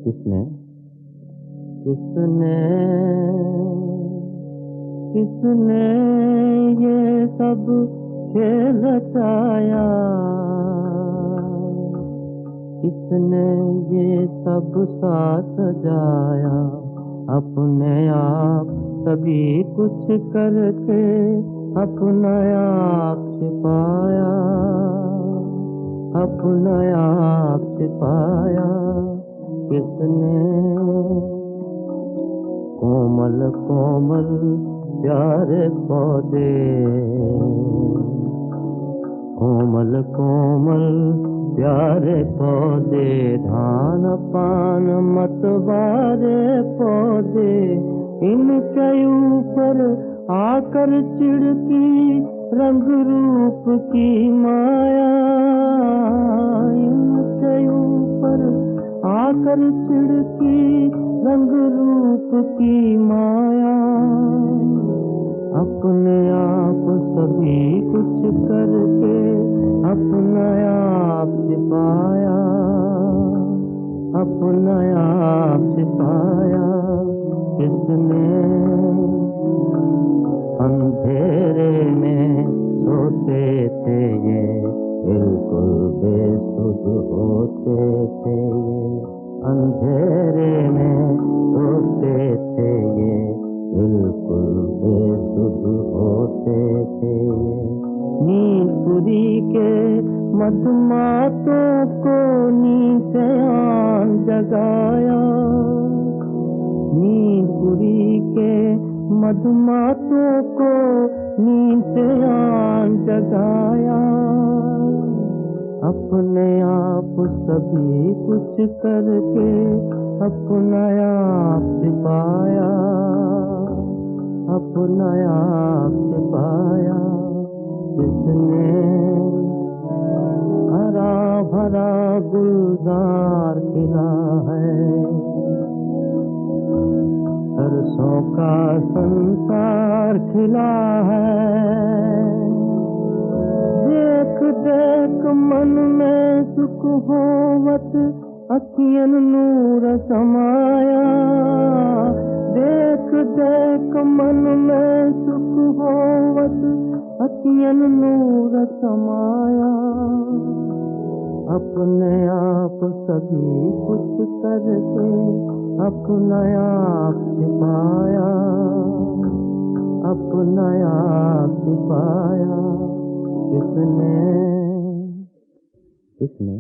किसने किसने किसने ये सब खेल रचाया, किसने ये सब साथ सजाया, अपने आप सभी कुछ करके अपना आप छिपाया, अपना आप छिपाया। किसने कोमल कोमल प्यारे पौधे, कोमल कोमल प्यारे पौधे, धान पान मतवारे पौधे, इनके ऊपर आकर चिढ़की रंग रूप की माया, इनके ऊपर आकर चिढ़की रंग रूप की माया। अपने आप सभी कुछ करके अपना आप छिपाया, अपना आप छिपाया। किसने अंधेरे में सोते थे ये, बिल्कुल बेसुध होते थे ये, अंधेरे में सोते थे ये, बिल्कुल बेसुध होते थे ये। नींदपुरी के मधुमातों को नींद से आन जगाया, नींदपुरी के मधुमातों को नींद से आन जगाया। अपने आप सभी कुछ करके अपना आप छिपाया, अपना आप छिपाया। किसने हरा भरा गुलजार खिला है, सरसों का संसार खिला है, देख देख मन में सुख होवत अखियन नूर समाया, देख देख मन में सुख होवत अखियन नूर समाया। अपने आप सभी कुछ करके अपना आप छिपाया, अपना आप छिपाया। किसने किसने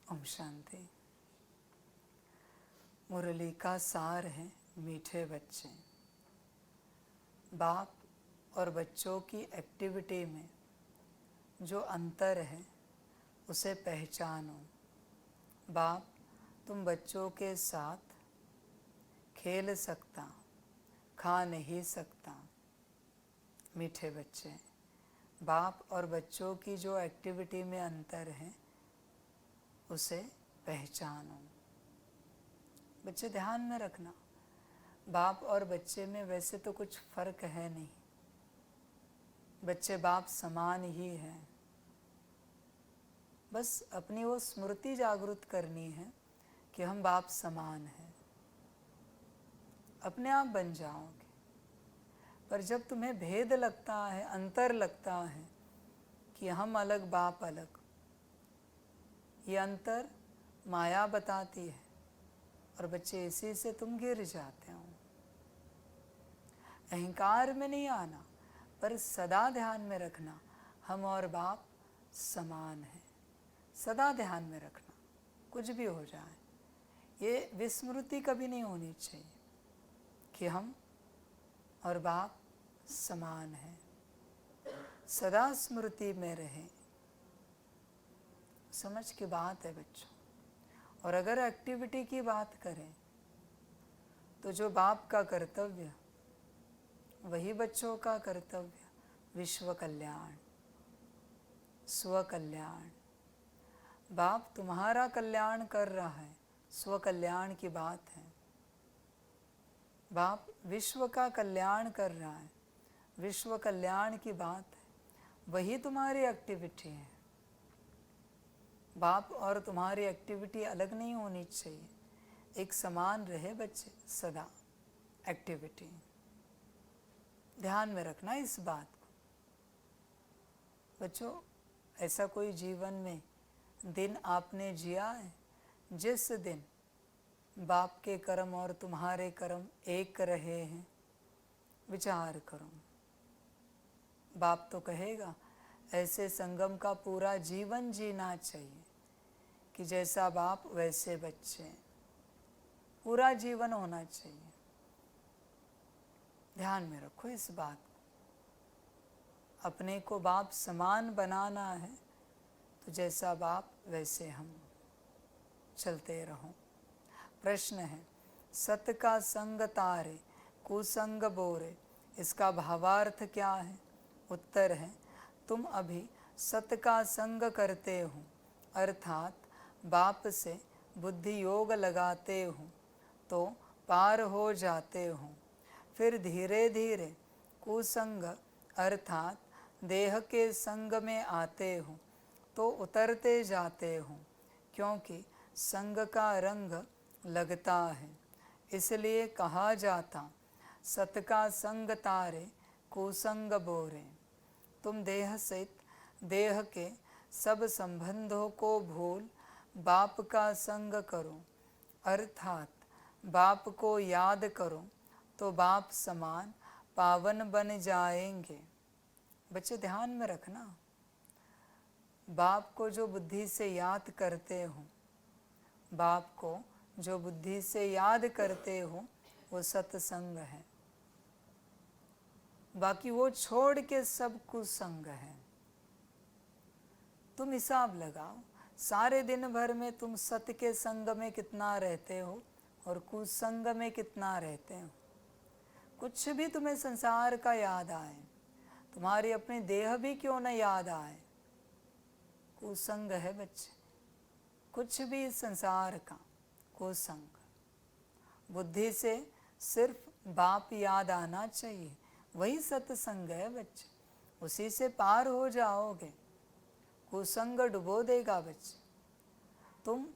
ओम शांति। मुरली का सार है मीठे बच्चे। बाप और बच्चों की एक्टिविटी में जो अंतर है उसे पहचानो। बाप तुम बच्चों के साथ खेल सकता, खा नहीं सकता। मीठे बच्चे, बाप और बच्चों की जो एक्टिविटी में अंतर है उसे पहचानो। बच्चे ध्यान में रखना, बाप और बच्चे में वैसे तो कुछ फर्क है नहीं, बच्चे बाप समान ही हैं। बस अपनी वो स्मृति जागृत करनी है कि हम बाप समान हैं, अपने आप बन जाओगे। पर जब तुम्हें भेद लगता है, अंतर लगता है कि हम अलग बाप अलग, ये अंतर माया बताती है और बच्चे इसी से तुम गिर जाते हो। अहंकार में नहीं आना, पर सदा ध्यान में रखना हम और बाप समान हैं। सदा ध्यान में रखना, कुछ भी हो जाए ये विस्मृति कभी नहीं होनी चाहिए कि हम और बाप समान हैं। सदा स्मृति में रहें। समझ की बात है बच्चों। और अगर एक्टिविटी की बात करें तो जो बाप का कर्तव्य वही बच्चों का कर्तव्य, विश्व कल्याण, स्व कल्याण। बाप तुम्हारा कल्याण कर रहा है, स्व कल्याण की बात है। बाप विश्व का कल्याण कर रहा है, विश्व कल्याण की बात है। वही तुम्हारी एक्टिविटी है। बाप और तुम्हारी एक्टिविटी अलग नहीं होनी चाहिए, एक समान रहे बच्चे सदा एक्टिविटी। ध्यान में रखना इस बात को बच्चों। ऐसा कोई जीवन में दिन आपने जिया है जिस दिन बाप के कर्म और तुम्हारे कर्म एक रहे हैं? विचार करो। बाप तो कहेगा ऐसे संगम का पूरा जीवन जीना चाहिए कि जैसा बाप वैसे बच्चे, पूरा जीवन होना चाहिए। ध्यान में रखो इस बात को। अपने को बाप समान बनाना है तो जैसा बाप वैसे हम चलते रहो। प्रश्न है, सत का संग तारे कुसंग बोरे, इसका भावार्थ क्या है? उत्तर है, तुम अभी सत का संग करते हो, अर्थात बाप से बुद्धि योग लगाते हो तो पार हो जाते हो। फिर धीरे धीरे कुसंग अर्थात देह के संग में आते हो तो उतरते जाते हो, क्योंकि संग का रंग लगता है। इसलिए कहा जाता सत का संग तारे कुसंग बोरे। तुम देह सहित देह के सब संबंधों को भूल बाप का संग करो, अर्थात बाप को याद करो तो बाप समान पावन बन जाएंगे। बच्चे ध्यान में रखना, बाप को जो बुद्धि से याद करते हो, बाप को जो बुद्धि से याद करते हो वो सत्संग है। बाकी वो छोड़ के सब कुसंग है। तुम हिसाब लगाओ, सारे दिन भर में तुम सत्य के संग में कितना रहते हो और कुसंग में कितना रहते हो। कुछ भी तुम्हें संसार का याद आए, तुम्हारी अपनी देह भी क्यों न याद आए, कुसंग है बच्चे। कुछ भी संसार का कुसंग। बुद्धि से सिर्फ बाप याद आना चाहिए, वही सत्संग है बच्चे। उसी से पार हो जाओगे। कुसंग डुबो देगा बच्चे। तुम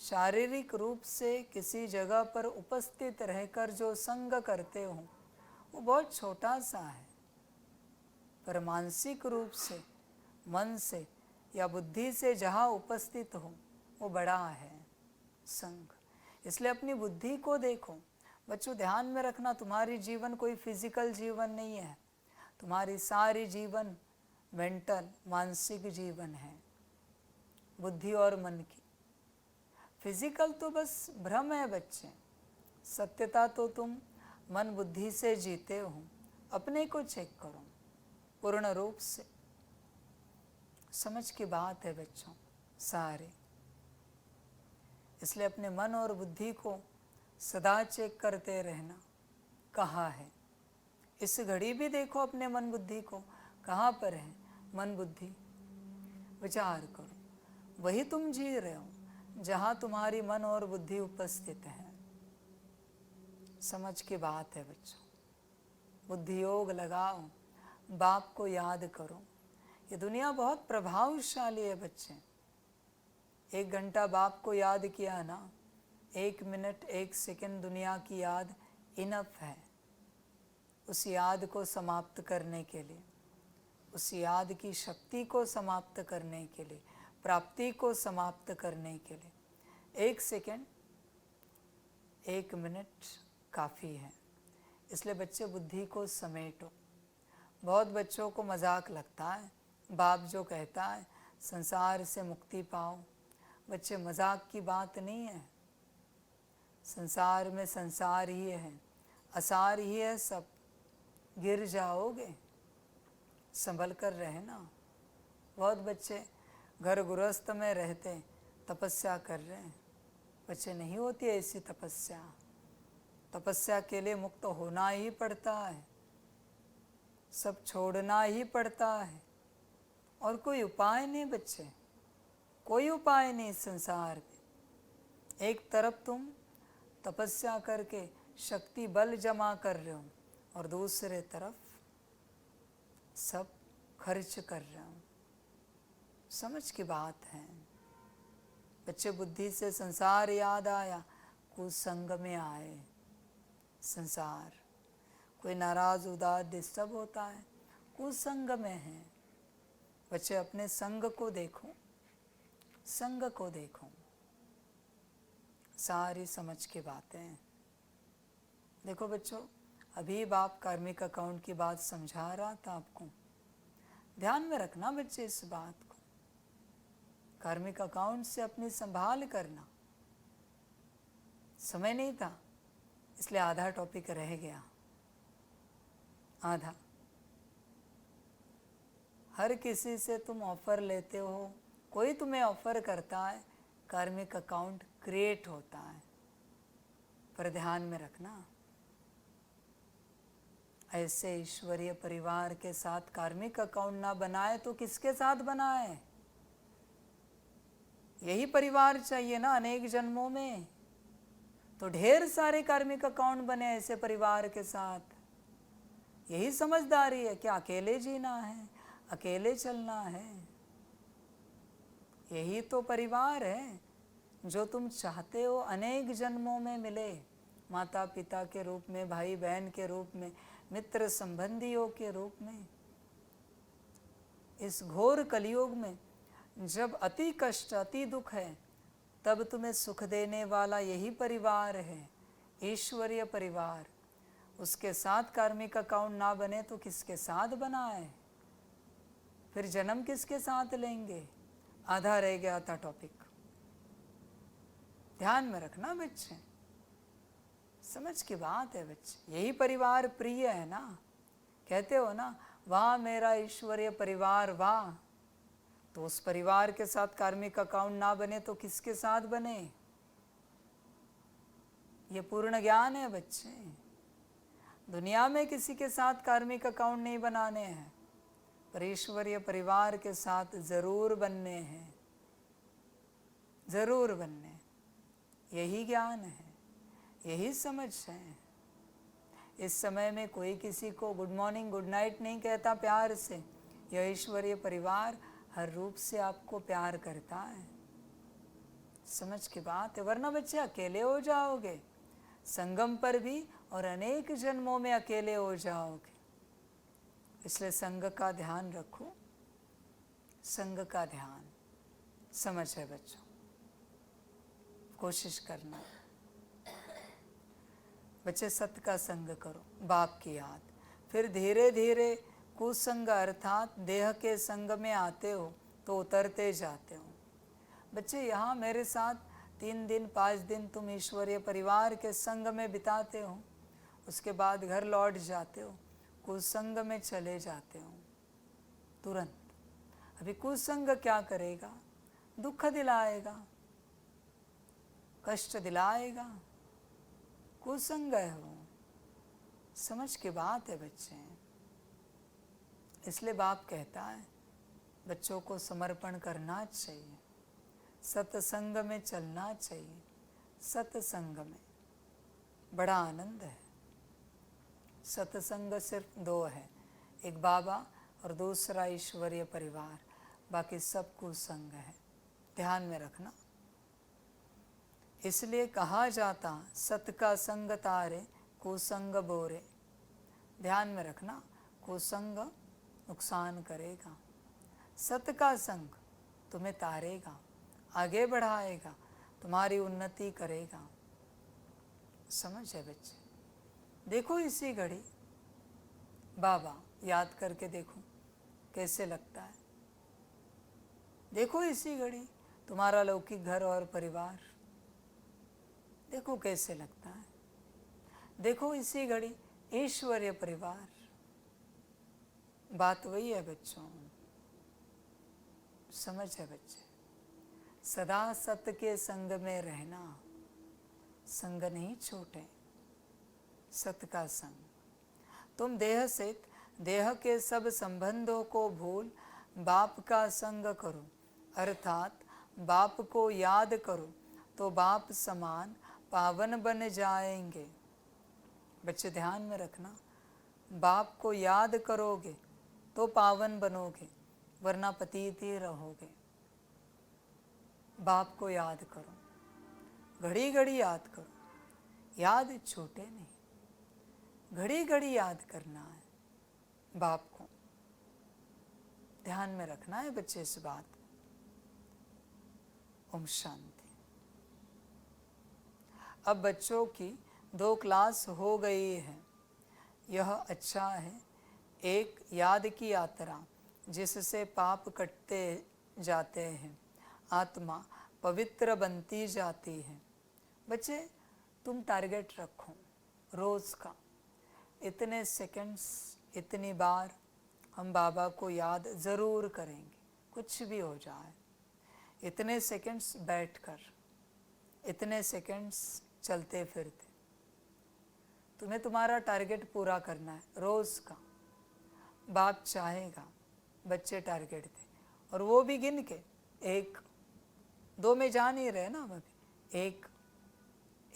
शारीरिक रूप से किसी जगह पर उपस्थित रहकर जो संग करते हो वो बहुत छोटा सा है, पर मानसिक रूप से मन से या बुद्धि से जहाँ उपस्थित हो वो बड़ा है संग। इसलिए अपनी बुद्धि को देखो बच्चों। ध्यान में रखना, तुम्हारी जीवन कोई फिजिकल जीवन नहीं है, तुम्हारी सारी जीवन मेंटल मानसिक जीवन है, बुद्धि और मन की। फिजिकल तो बस भ्रम है बच्चे, सत्यता तो तुम मन बुद्धि से जीते हो। अपने को चेक करो पूर्ण रूप से। समझ की बात है बच्चों सारे। इसलिए अपने मन और बुद्धि को सदा चेक करते रहना। कहाँ है इस घड़ी भी देखो अपने मन बुद्धि को, कहाँ पर है मन बुद्धि। विचार करो, वही तुम जी रहे हो जहाँ तुम्हारी मन और बुद्धि उपस्थित है। समझ की बात है बच्चों। बुद्धि योग लगाओ, बाप को याद करो। ये दुनिया बहुत प्रभावशाली है बच्चे। 1 घंटा बाप को याद किया ना, 1 मिनट 1 सेकंड दुनिया की याद इनफ है उस याद को समाप्त करने के लिए, उस याद की शक्ति को समाप्त करने के लिए, प्राप्ति को समाप्त करने के लिए 1 सेकंड 1 मिनट काफ़ी है। इसलिए बच्चे बुद्धि को समेटो। बहुत बच्चों को मजाक लगता है बाप जो कहता है संसार से मुक्ति पाओ। बच्चे मजाक की बात नहीं है, संसार में संसार ही है, असार ही है सब, गिर जाओगे, संभल कर रहना। बहुत बच्चे घर गृहस्थ में रहते तपस्या कर रहे हैं, बच्चे नहीं होती ऐसी तपस्या। तपस्या के लिए मुक्त होना ही पड़ता है, सब छोड़ना ही पड़ता है, और कोई उपाय नहीं बच्चे, कोई उपाय नहीं संसार में। एक तरफ तुम तपस्या करके शक्ति बल जमा कर रहे हो और दूसरे तरफ सब खर्च कर रहे हो। समझ की बात है बच्चे। बुद्धि से संसार याद आया, कुसंग में आए। संसार कोई नाराज उदास डिस्टर्ब होता है, कुसंग में है। बच्चे अपने संग को देखो, संग को देखो। सारी समझ की बातें देखो बच्चों। अभी बाप कार्मिक अकाउंट की बात समझा रहा था आपको, ध्यान में रखना बच्चे इस बात को। कार्मिक अकाउंट से अपनी संभाल करना। समय नहीं था इसलिए आधा टॉपिक रह गया, आधा। हर किसी से तुम ऑफर लेते हो, कोई तुम्हें ऑफर करता है, कार्मिक अकाउंट क्रिएट होता है। पर ध्यान में रखना, ऐसे ईश्वरीय परिवार के साथ कार्मिक अकाउंट ना बनाए तो किसके साथ बनाए? यही परिवार चाहिए ना अनेक जन्मों में। तो ढेर सारे कार्मिक अकाउंट बने ऐसे परिवार के साथ। यही समझदारी है कि अकेले जीना है, अकेले चलना है। यही तो परिवार है जो तुम चाहते हो अनेक जन्मों में मिले, माता पिता के रूप में, भाई बहन के रूप में, मित्र संबंधियों के रूप में। इस घोर कलयुग में जब अति कष्ट अति दुख है, तब तुम्हें सुख देने वाला यही परिवार है, ईश्वरीय परिवार। उसके साथ कार्मिक अकाउंट ना बने तो किसके साथ बनाए? फिर जन्म किसके साथ लेंगे? आधा रह गया था टॉपिक, ध्यान में रखना बच्चे। समझ की बात है बच्चे। यही परिवार प्रिय है ना। कहते हो ना, वाह मेरा ईश्वरीय परिवार वाह। तो उस परिवार के साथ कार्मिक अकाउंट ना बने तो किसके साथ बने? ये पूर्ण ज्ञान है बच्चे। दुनिया में किसी के साथ कार्मिक अकाउंट नहीं बनाने हैं, पर ईश्वरीय परिवार के साथ जरूर बनने हैं, जरूर बनने। यही ज्ञान है, यही समझ है। इस समय में कोई किसी को गुड मॉर्निंग गुड नाइट नहीं कहता प्यार से। यह ईश्वरीय परिवार हर रूप से आपको प्यार करता है। समझ की बात है। वरना बच्चे अकेले हो जाओगे, संगम पर भी और अनेक जन्मों में अकेले हो जाओगे। इसलिए संग का ध्यान रखो, संग का ध्यान। समझ है बच्चों, कोशिश करना बच्चे। सत्य का संग करो, बाप की याद। फिर धीरे धीरे कुसंग अर्थात देह के संग में आते हो तो उतरते जाते हो। बच्चे यहाँ मेरे साथ 3 दिन 5 दिन तुम ईश्वरीय परिवार के संग में बिताते हो, उसके बाद घर लौट जाते हो, कुसंग में चले जाते हो तुरंत। अभी कुसंग क्या करेगा? दुख दिलाएगा, कष्ट दिलाएगा। कुसंग है वो। समझ की बात है बच्चे। इसलिए बाप कहता है बच्चों को समर्पण करना चाहिए, सत्संग में चलना चाहिए। सत्संग में बड़ा आनंद है। सत्संग सिर्फ 2 है, एक बाबा और दूसरा ईश्वरीय परिवार, बाकी सब कुसंग है। ध्यान में रखना। इसलिए कहा जाता सत का संग तारे कुसंग बोरे। ध्यान में रखना, कुसंग नुकसान करेगा, सत का संग तुम्हें तारेगा, आगे बढ़ाएगा, तुम्हारी उन्नति करेगा। समझ है बच्चे। देखो इसी घड़ी बाबा याद करके देखो कैसे लगता है। देखो इसी घड़ी तुम्हारा लौकिक घर और परिवार, देखो कैसे लगता है। देखो इसी घड़ी ईश्वरीय परिवार, बात वही है बच्चों, समझ है बच्चे। सदा सत्य के संग में रहना, संग नहीं छूटे, सत्य का संग। तुम देह से देह के सब संबंधों को भूल बाप का संग करो, अर्थात बाप को याद करो तो बाप समान पावन बन जाएंगे। बच्चे ध्यान में रखना, बाप को याद करोगे तो पावन बनोगे, वरना पतित ही रहोगे। बाप को याद करो, घड़ी घड़ी याद करो, याद छूटे नहीं, घड़ी घड़ी याद करना है बाप को। ध्यान में रखना है बच्चे इस बात को। ओम शांति। अब बच्चों की 2 क्लास हो गई है, यह अच्छा है। एक याद की यात्रा जिससे पाप कटते जाते हैं, आत्मा पवित्र बनती जाती है। बच्चे तुम टारगेट रखो रोज़ का, इतने सेकंड्स, इतनी बार हम बाबा को याद ज़रूर करेंगे, कुछ भी हो जाए। इतने सेकंड्स बैठकर, इतने सेकंड्स चलते फिरते, तुम्हें तुम्हारा टारगेट पूरा करना है रोज़ का। बाप चाहेगा बच्चे टारगेट दे, और वो भी गिन के, 1 2 में जा नहीं रहे ना हम अभी, 1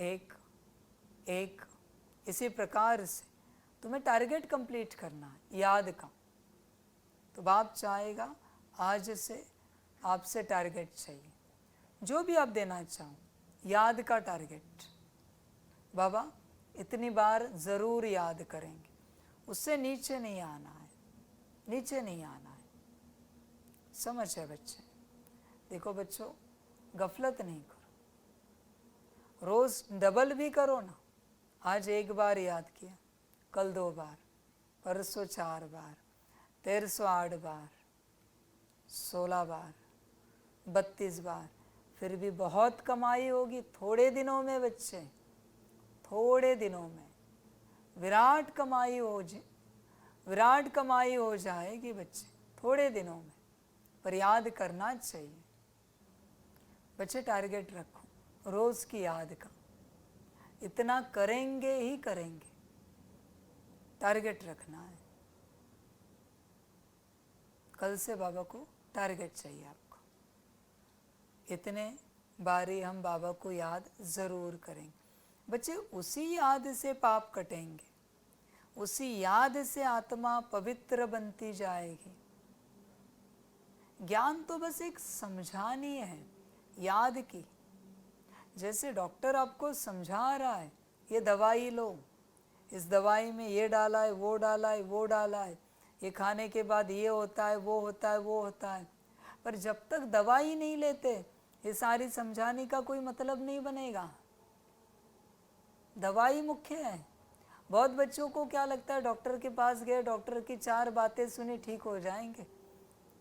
1 1, इसी प्रकार से तुम्हें टारगेट कंप्लीट करना है याद का। तो बाप चाहेगा आज से आपसे टारगेट चाहिए, जो भी आप देना चाहो, याद का टारगेट। बाबा इतनी बार ज़रूर याद करेंगे, उससे नीचे नहीं आना है, नीचे नहीं आना है। समझ है बच्चे। देखो बच्चों, गफलत नहीं करो, रोज़ डबल भी करो ना। आज 1 बार याद किया, कल 2 बार, परसों 4 बार, 1308 बार, 16 बार, 32 बार, फिर भी बहुत कमाई होगी थोड़े दिनों में बच्चे, थोड़े दिनों में विराट कमाई हो जाएगी बच्चे, थोड़े दिनों में। पर याद करना चाहिए बच्चे, टारगेट रखो रोज़ की याद का, इतना करेंगे ही करेंगे, टारगेट रखना है। कल से बाबा को टारगेट चाहिए आपको, इतने बारी हम बाबा को याद ज़रूर करेंगे। बच्चे उसी याद से पाप कटेंगे, उसी याद से आत्मा पवित्र बनती जाएगी। ज्ञान तो बस एक समझानी है याद की। जैसे डॉक्टर आपको समझा रहा है, ये दवाई लो, इस दवाई में ये डाला है, वो डाला है, वो डाला है, ये खाने के बाद ये होता है, वो होता है, वो होता है। पर जब तक दवाई नहीं लेते, ये सारी समझाने का कोई मतलब नहीं बनेगा। दवाई मुख्य है। बहुत बच्चों को क्या लगता है, डॉक्टर के पास गए, डॉक्टर की 4 बातें सुनी, ठीक हो जाएंगे।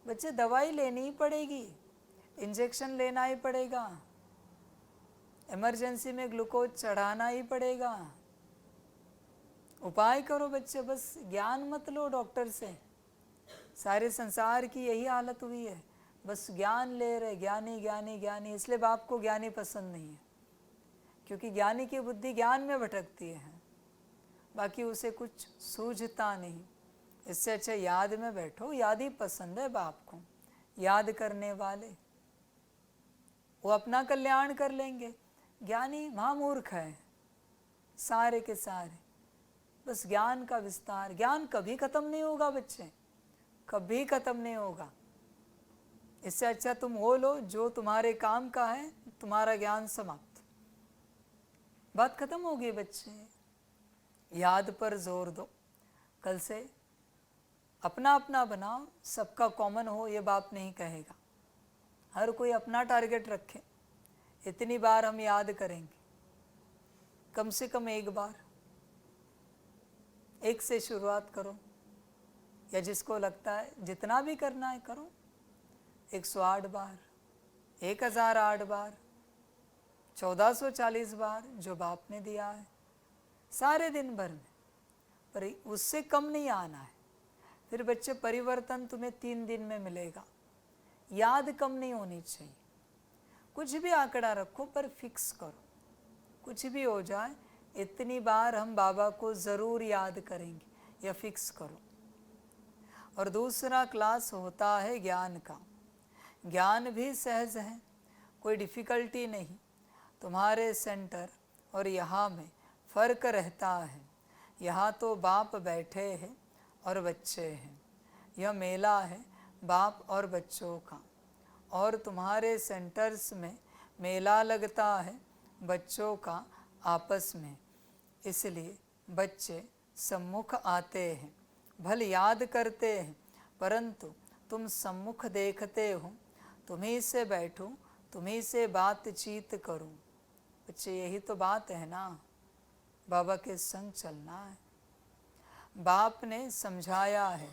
बच्चे दवाई लेनी ही पड़ेगी, इंजेक्शन लेना ही पड़ेगा, इमरजेंसी में ग्लूकोज चढ़ाना ही पड़ेगा। उपाय करो बच्चे, बस ज्ञान मत लो डॉक्टर से। सारे संसार की यही हालत हुई है, बस ज्ञान ले रहे, ज्ञानी ज्ञानी ज्ञानी। इसलिए बाप को ज्ञानी पसंद नहीं है, क्योंकि ज्ञानी की बुद्धि ज्ञान में भटकती है, बाकी उसे कुछ सूझता नहीं। इससे अच्छा याद में बैठो, याद ही पसंद है बाप को। याद करने वाले वो अपना कल्याण कर लेंगे। ज्ञानी महामूर्ख है सारे के सारे, बस ज्ञान का विस्तार। ज्ञान कभी खत्म नहीं होगा बच्चे, कभी खत्म नहीं होगा। इससे अच्छा तुम वो लो जो तुम्हारे काम का है, तुम्हारा ज्ञान समाप्त, बात खत्म होगी बच्चे। याद पर जोर दो, कल से अपना अपना बनाओ, सबका कॉमन हो ये बाप नहीं कहेगा। हर कोई अपना टारगेट रखे, इतनी बार हम याद करेंगे, कम से कम 1 बार, 1 से शुरुआत करो, या जिसको लगता है जितना भी करना है करो। 108 बार, 1008 बार, 1440 बार जो बाप ने दिया है सारे दिन भर में, पर उससे कम नहीं आना है। फिर बच्चे परिवर्तन तुम्हें 3 दिन में मिलेगा। याद कम नहीं होनी चाहिए। कुछ भी आंकड़ा रखो पर फिक्स करो, कुछ भी हो जाए इतनी बार हम बाबा को ज़रूर याद करेंगे, या फिक्स करो। और दूसरा क्लास होता है ज्ञान का। ज्ञान भी सहज है, कोई डिफ़िकल्टी नहीं। तुम्हारे सेंटर और यहाँ में फ़र्क रहता है। यहाँ तो बाप बैठे हैं और बच्चे हैं। यह मेला है बाप और बच्चों का। और तुम्हारे सेंटर्स में मेला लगता है बच्चों का आपस में। इसलिए बच्चे सम्मुख आते हैं, भल याद करते हैं, परंतु तुम सम्मुख देखते हो। तुम्ही से बैठूं, तुम्ही से बातचीत करूं। बच्चे यही तो बात है ना, बाबा के संग चलना है। बाप ने समझाया है,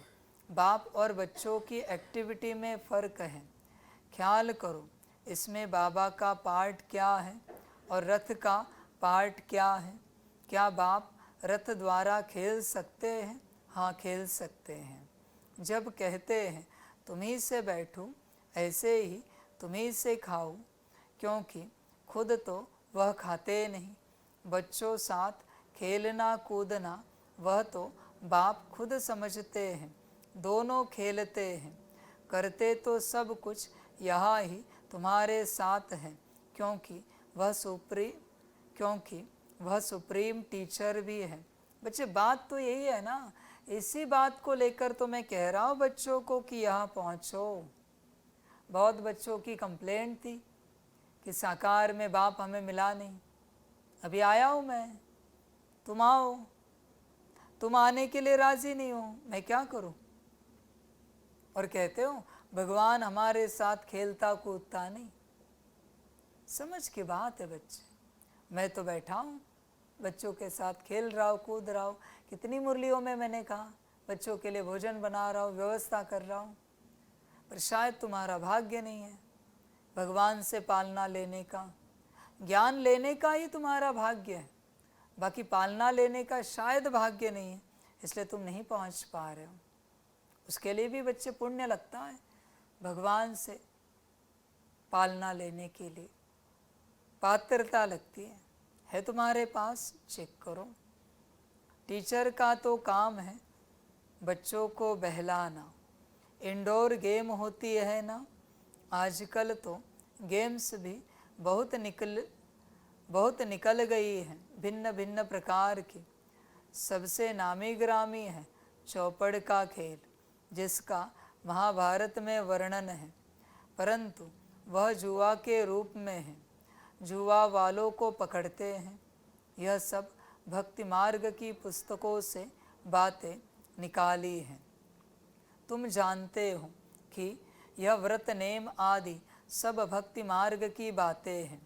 बाप और बच्चों की एक्टिविटी में फ़र्क है। ख्याल करो इसमें बाबा का पार्ट क्या है और रथ का पार्ट क्या है। क्या बाप रथ द्वारा खेल सकते हैं? हाँ, खेल सकते हैं। जब कहते हैं तुम्ही से बैठूं, ऐसे ही तुम्ही से खाऊं, क्योंकि खुद तो वह खाते नहीं। बच्चों साथ खेलना कूदना वह तो बाप खुद समझते हैं। दोनों खेलते हैं, करते तो सब कुछ यहाँ ही तुम्हारे साथ है, क्योंकि वह सुप्रीम टीचर भी है। बच्चे बात तो यही है ना, इसी बात को लेकर तो मैं कह रहा हूँ बच्चों को कि यहाँ पहुँचो। बहुत बच्चों की कंप्लेंट थी कि साकार में बाप हमें मिला नहीं। अभी आया हूँ मैं, तुम आओ। तुम आने के लिए राज़ी नहीं हो, मैं क्या करूँ? और कहते हो भगवान हमारे साथ खेलता कूदता नहीं। समझ की बात है बच्चे। मैं तो बैठा हूँ बच्चों के साथ, खेल रहा हूँ, कूद रहा हूँ। कितनी मुरलियों में मैंने कहा बच्चों के लिए भोजन बना रहा हूँ, व्यवस्था कर रहा हूँ। पर शायद तुम्हारा भाग्य नहीं है भगवान से पालना लेने का। ज्ञान लेने का ही तुम्हारा भाग्य है, बाकी पालना लेने का शायद भाग्य नहीं है, इसलिए तुम नहीं पहुँच पा रहे हो। उसके लिए भी बच्चे पुण्य लगता है, भगवान से पालना लेने के लिए पात्रता लगती है तुम्हारे पास, चेक करो। टीचर का तो काम है बच्चों को बहलाना। इंडोर गेम होती है ना, आजकल तो गेम्स भी बहुत निकल गई हैं, भिन्न भिन्न प्रकार की। सबसे नामी ग्रामी है चौपड़ का खेल, जिसका महाभारत में वर्णन है, परंतु वह जुआ के रूप में है। जुआ वालों को पकड़ते हैं। यह सब भक्ति मार्ग की पुस्तकों से बातें निकाली हैं। तुम जानते हो कि यह व्रत नेम आदि सब भक्ति मार्ग की बातें हैं।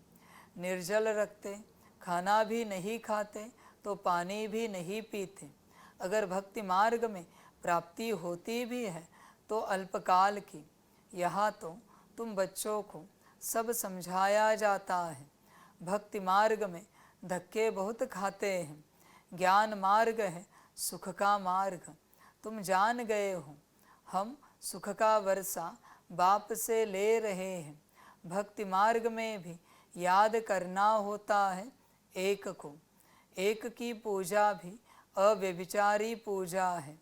निर्जल रखते, खाना भी नहीं खाते, तो पानी भी नहीं पीते। अगर भक्ति मार्ग में प्राप्ति होती भी है तो अल्पकाल की। यहाँ तो तुम बच्चों को सब समझाया जाता है। भक्ति मार्ग में धक्के बहुत खाते हैं। ज्ञान मार्ग है सुख का मार्ग। तुम जान गए हो, हम सुख का वर्षा बाप से ले रहे हैं। भक्ति मार्ग में भी याद करना होता है एक को। एक की पूजा भी अव्यभिचारी पूजा है,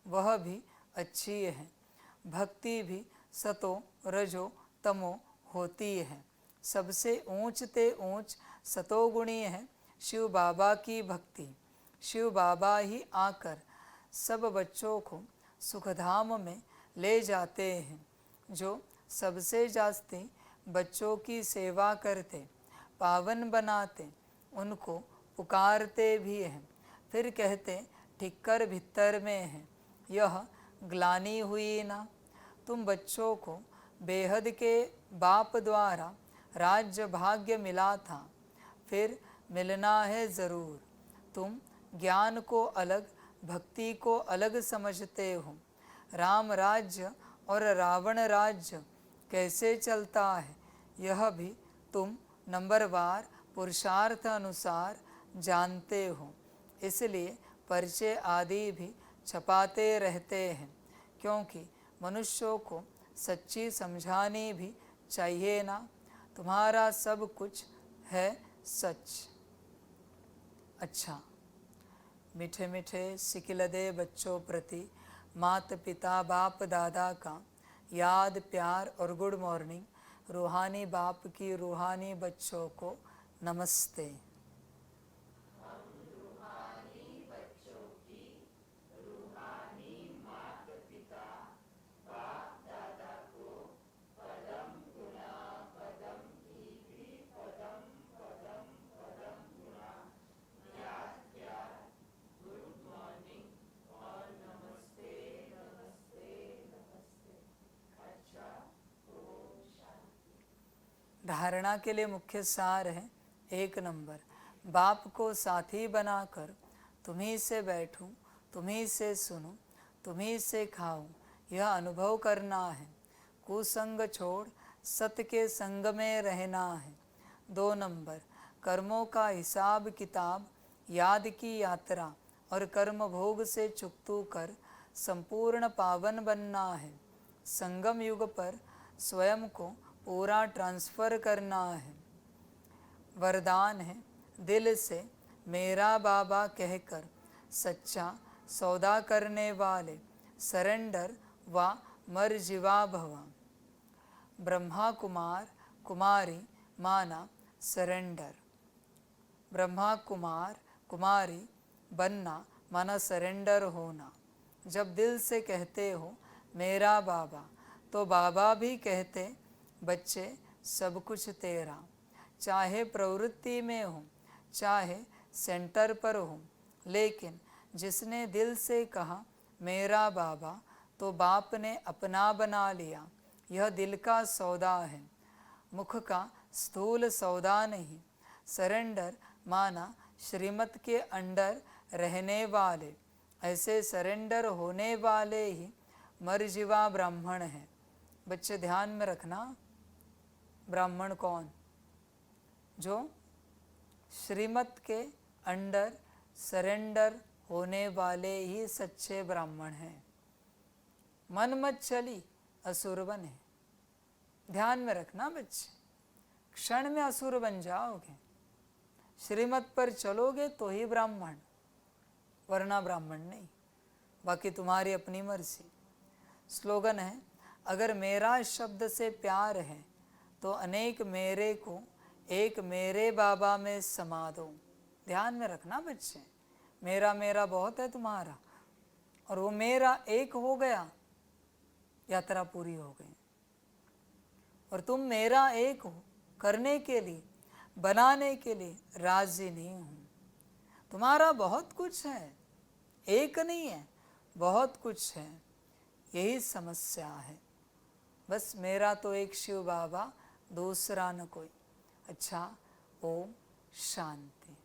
वह भी अच्छी है। भक्ति भी सतो रजो तमो होती है। सबसे ऊंच ते ऊंच सतोगुणी है शिव बाबा की भक्ति। शिव बाबा ही आकर सब बच्चों को सुखधाम में ले जाते हैं। जो सबसे जास्ती बच्चों की सेवा करते, पावन बनाते, उनको पुकारते भी हैं। फिर कहते ठिक्कर भित्तर में है, यह ग्लानि हुई ना। तुम बच्चों को बेहद के बाप द्वारा राज्य भाग्य मिला था, फिर मिलना है ज़रूर। तुम ज्ञान को अलग, भक्ति को अलग समझते हो। राम राज्य और रावण राज्य कैसे चलता है, यह भी तुम नंबरवार पुरुषार्थ अनुसार जानते हो, इसलिए परिचय आदि भी छपाते रहते हैं, क्योंकि मनुष्यों को सच्ची समझानी भी चाहिए ना। तुम्हारा सब कुछ है सच। अच्छा, मीठे मीठे सिकिलदे बच्चों प्रति माता पिता बाप दादा का याद प्यार और गुड मॉर्निंग। रूहानी बाप की रूहानी बच्चों को नमस्ते। धारणा के लिए मुख्य सार है। 1 नंबर, बाप को साथी बनाकर तुम्ही से बैठूं, तुम्ही से सुनूं, तुम्ही से खाऊं, यह अनुभव करना है। कुसंग छोड़ सत्य के संग में रहना है। 2 नंबर, कर्मों का हिसाब किताब याद की यात्रा और कर्म भोग से चुकतू कर संपूर्ण पावन बनना है। संगम युग पर स्वयं को पूरा ट्रांसफ़र करना है। वरदान है, दिल से मेरा बाबा कहकर सच्चा सौदा करने वाले सरेंडर व मर्जिवा भवा। ब्रह्मा कुमार कुमारी माना सरेंडर। ब्रह्मा कुमार कुमारी बनना माना सरेंडर होना। जब दिल से कहते हो मेरा बाबा, तो बाबा भी कहते बच्चे सब कुछ तेरा। चाहे प्रवृत्ति में हो, चाहे सेंटर पर हो, लेकिन जिसने दिल से कहा मेरा बाबा, तो बाप ने अपना बना लिया। यह दिल का सौदा है, मुख का स्थूल सौदा नहीं। सरेंडर माना श्रीमत के अंडर रहने वाले। ऐसे सरेंडर होने वाले ही मर्जिवा ब्राह्मण हैं। बच्चे ध्यान में रखना, ब्राह्मण कौन? जो श्रीमत के अंडर सरेंडर होने वाले ही सच्चे ब्राह्मण हैं। मन मत चली असुर बने। ध्यान में रखना बच्चे, क्षण में असुर बन जाओगे। श्रीमत पर चलोगे तो ही ब्राह्मण, वरना ब्राह्मण नहीं। बाकी तुम्हारी अपनी मर्जी। स्लोगन है, अगर मेरा शब्द से प्यार है तो अनेक मेरे को एक मेरे बाबा में समा दो। ध्यान में रखना बच्चे, मेरा मेरा बहुत है तुम्हारा, और वो मेरा एक हो गया, यात्रा पूरी हो गई। और तुम मेरा एक हो करने के लिए, बनाने के लिए राजी नहीं हूँ। तुम्हारा बहुत कुछ है, एक नहीं है, बहुत कुछ है। यही समस्या है। बस मेरा तो एक शिव बाबा, दूसरा न कोई। अच्छा, ओम शांति।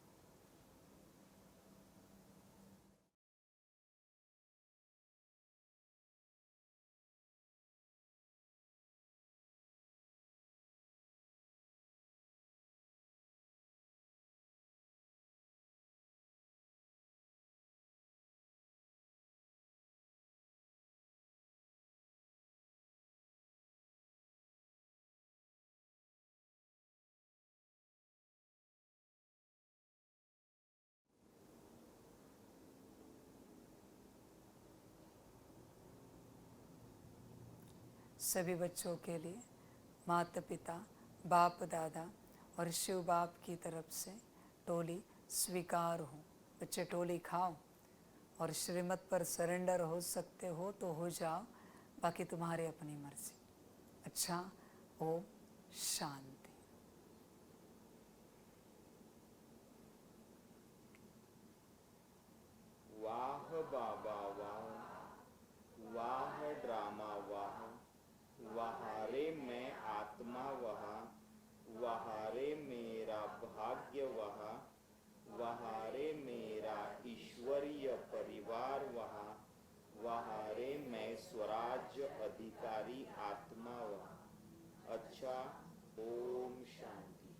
सभी बच्चों के लिए माता पिता बाप दादा और शिव बाप की तरफ से टोली स्वीकार हो। बच्चे टोली खाओ और श्रीमत पर सरेंडर हो सकते हो तो हो जाओ, बाकी तुम्हारी अपनी मर्जी। अच्छा, ओम शांति। वाह बाबा वाह, वाह ड्रामा वाह, वहारे मैं आत्मा वहा, वहारे मेरा भाग्य वहा, वहारे मेरा ईश्वरीय परिवार वहा, वहारे मैं स्वराज्य अधिकारी आत्मा वहा। अच्छा, ओम शांति।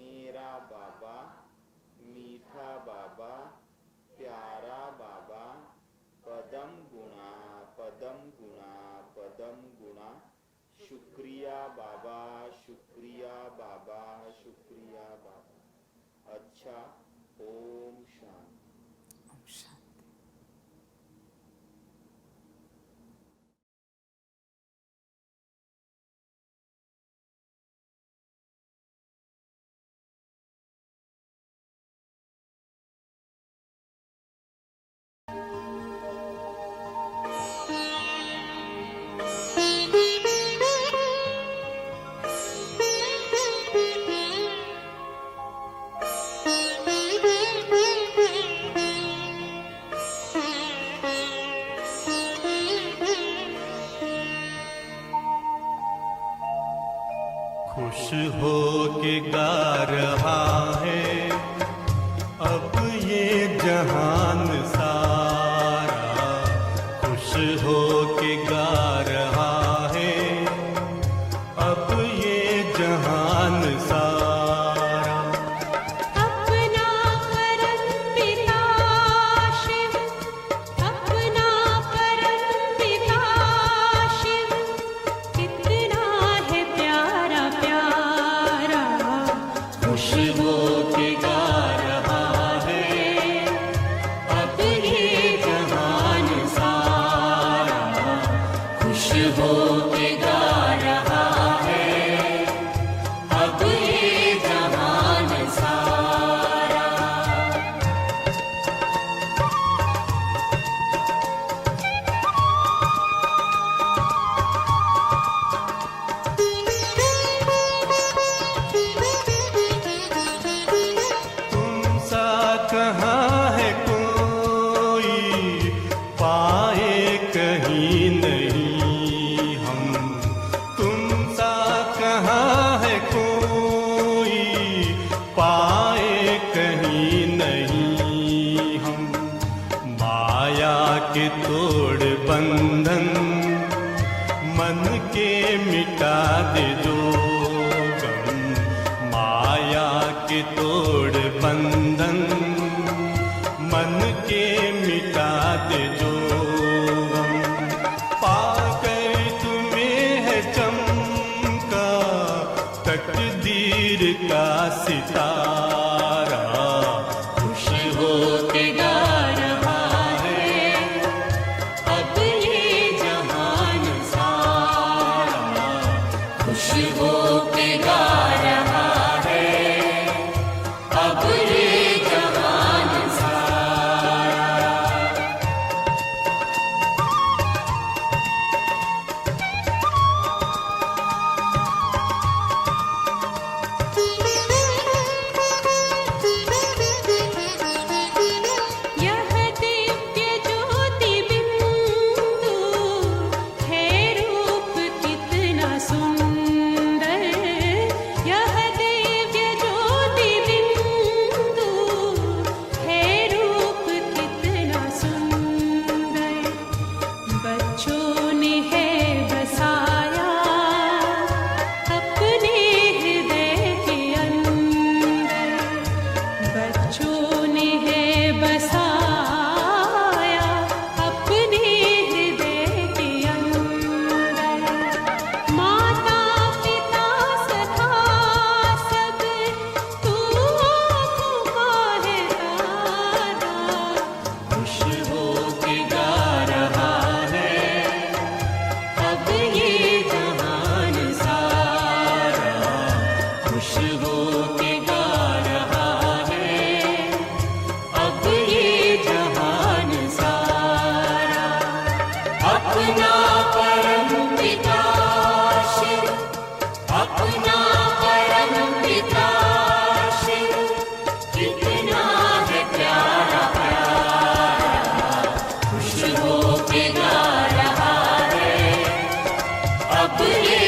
मेरा बाबा, मीठा बाबा, प्यारा बाबा, पदम गुणा पदम गुणा पदम गुणा, शुक्रिया बाबा, शुक्रिया बाबा, शुक्रिया बाबा। अच्छा, ओम शांति। ओम शांति। खुश हो के गा रहा है अब ये जहान सारा, खुश हो के गा रहा है अब ये जहान सारा। अपना करम पिता शिव, अपना करम पिता शिव, कितना है प्यारा प्यारा, खुश हो के गा रहा है अब ये जहान सारा, खुश हो के गा रहा है अब ये जहान सारा। तुम सा कहाँ है कोई पाए कहीं नहीं हम, तुम सा कहाँ है कोई पाए कहीं नहीं हम। माया के तोड़ बंधन मन के मिटा दे जो गम, माया के तोड़ बंधन मन के मिटा दे जो गम। पाकर तुम्हें है चमका तकदीर का सितारा, खुश हो के गा रहा है अब ये जहान सारा, खुश हो के गा रहा है अब ये जहान सारा। यह दिव्य ज्योति बिंदु है रूप कितना सुंदर, यह दिव्य ज्योति बिंदु है रूप कितना सुंदर। बच्चों ने है बसाया अपने हृदय के अंदर, बच्चों ने है बसाया अपने हृदय के अंदर। माता पिता सखा सब तू आँखों का है दादा, खुश हो के गा रहा है अब ये जहान सारा, खुश हो के गा रहा है अब ये जहान सारा। अपना परम पिता शिव, अपना परम पिता शिव, कितना है प्यारा प्यारा, खुश हो के गा रहा है अब ये